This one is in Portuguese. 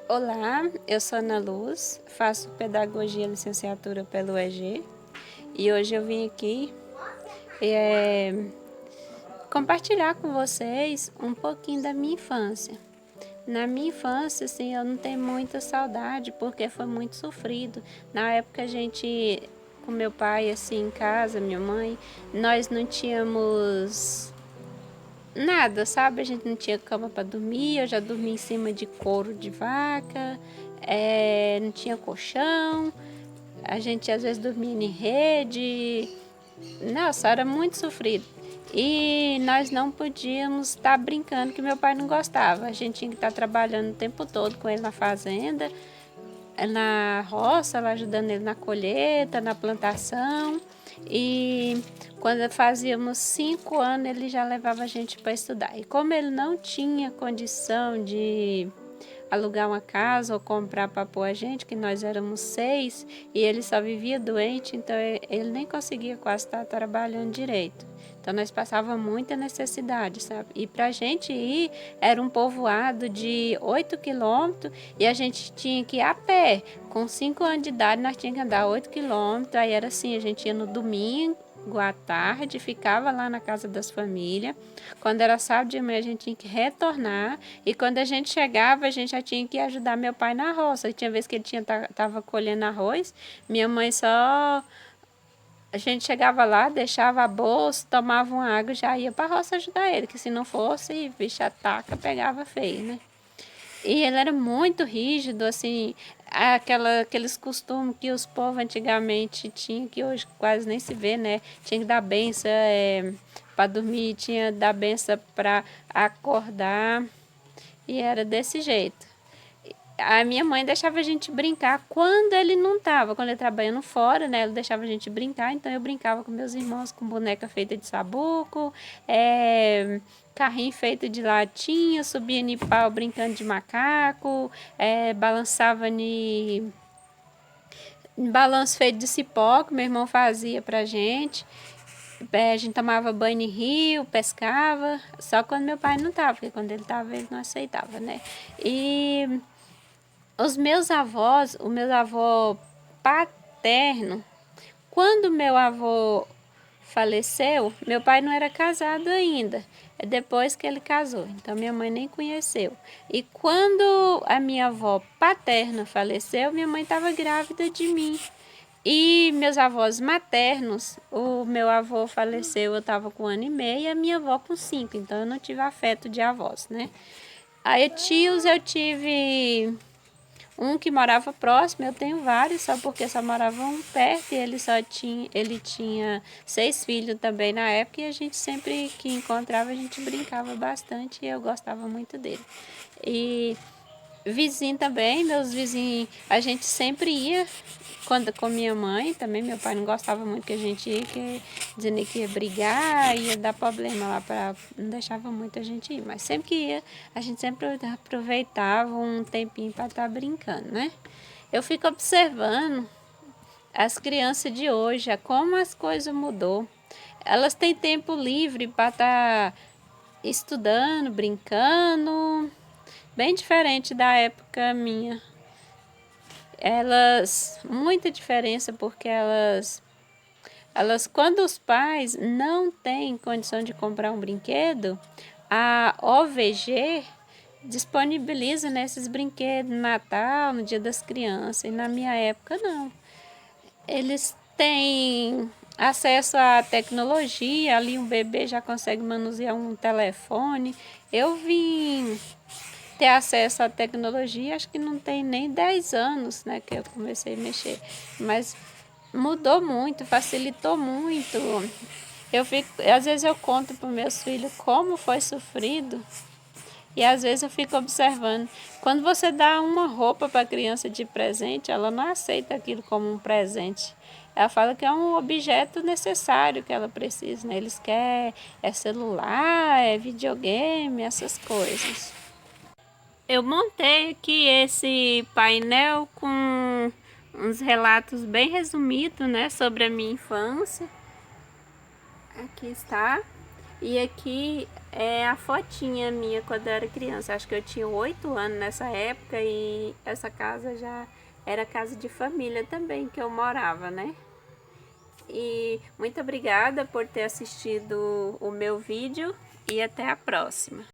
Olá, eu sou Ana Luz, faço Pedagogia Licenciatura pelo EG e hoje eu vim aqui compartilhar com vocês um pouquinho da minha infância. Na minha infância, assim, eu não tenho muita saudade porque foi muito sofrido. Na época com meu pai, assim, em casa, minha mãe, nós não tínhamos nada, sabe? A gente não tinha cama para dormir, eu já dormia em cima de couro de vaca, não tinha colchão, a gente às vezes dormia em rede. Nossa, era muito sofrido. E nós não podíamos estar brincando, que meu pai não gostava. A gente tinha que estar trabalhando o tempo todo com ele na fazenda, na roça, lá ajudando ele na colheita, na plantação. E quando fazíamos 5 anos, ele já levava a gente para estudar. E como ele não tinha condição de alugar uma casa ou comprar para pôr a gente, que nós éramos 6, e ele só vivia doente, então ele nem conseguia quase estar trabalhando direito. Então nós passávamos muita necessidade, sabe? E para a gente ir, era um povoado de 8 quilômetros e a gente tinha que ir a pé. Com 5 anos de idade, nós tínhamos que andar 8 quilômetros. Aí era assim, a gente ia no domingo à tarde, ficava lá na casa das famílias. Quando era sábado de manhã, a gente tinha que retornar. E quando a gente chegava, a gente já tinha que ajudar meu pai na roça. E tinha vez que ele tava colhendo arroz, minha mãe só... A gente chegava lá, deixava a bolsa, tomava uma água e já ia para a roça ajudar ele, que se não fosse, bicho, a taca pegava feio, né? E ele era muito rígido, assim, aqueles costumes que os povos antigamente tinham, que hoje quase nem se vê, né? Tinha que dar benção para dormir, tinha que dar benção para acordar, e era desse jeito. A minha mãe deixava a gente brincar quando ele não estava, quando ele trabalhando fora, né? Ela deixava a gente brincar, então eu brincava com meus irmãos com boneca feita de sabuco, carrinho feito de latinha, subia no pau brincando de macaco, balançava em balanço feito de cipó que meu irmão fazia pra gente. A gente tomava banho em rio, pescava, só quando meu pai não estava, porque quando ele estava ele não aceitava, né? E os meus avós, o meu avô paterno, quando meu avô faleceu, meu pai não era casado ainda. É depois que ele casou, então minha mãe nem conheceu. E quando a minha avó paterna faleceu, minha mãe estava grávida de mim. E meus avós maternos, o meu avô faleceu, eu estava com 1 ano e meio, e a minha avó com 5, então eu não tive afeto de avós, né? Aí tios eu tive um que morava próximo, eu tenho vários, só porque só moravam perto e ele tinha 6 filhos também na época, e a gente sempre que encontrava a gente brincava bastante e eu gostava muito dele. E vizinho também, meus vizinhos, a gente sempre ia quando com minha mãe, também meu pai não gostava muito que a gente ia, dizendo que ia brigar, ia dar problema lá, não deixava muito a gente ir, mas sempre que ia, a gente sempre aproveitava um tempinho para estar brincando, né? Eu fico observando as crianças de hoje, como as coisas mudou. Elas têm tempo livre para estar estudando, brincando, bem diferente da época minha. Muita diferença, porque elas quando os pais não têm condição de comprar um brinquedo, a OVG disponibiliza nesses brinquedos no Natal, no Dia das Crianças, e na minha época não. Eles têm acesso à tecnologia, ali um bebê já consegue manusear um telefone. Eu vim ter acesso à tecnologia, acho que não tem nem 10 anos, né, que eu comecei a mexer, mas mudou muito, facilitou muito. Às vezes eu conto para meus filhos como foi sofrido, e às vezes eu fico observando. Quando você dá uma roupa para a criança de presente, ela não aceita aquilo como um presente. Ela fala que é um objeto necessário que ela precisa, né? Eles querem celular, videogame, essas coisas. Eu montei aqui esse painel com uns relatos bem resumidos, né, sobre a minha infância. Aqui está. E aqui é a fotinha minha quando eu era criança. Acho que eu tinha 8 anos nessa época e essa casa já era casa de família também que eu morava, né? E muito obrigada por ter assistido o meu vídeo e até a próxima.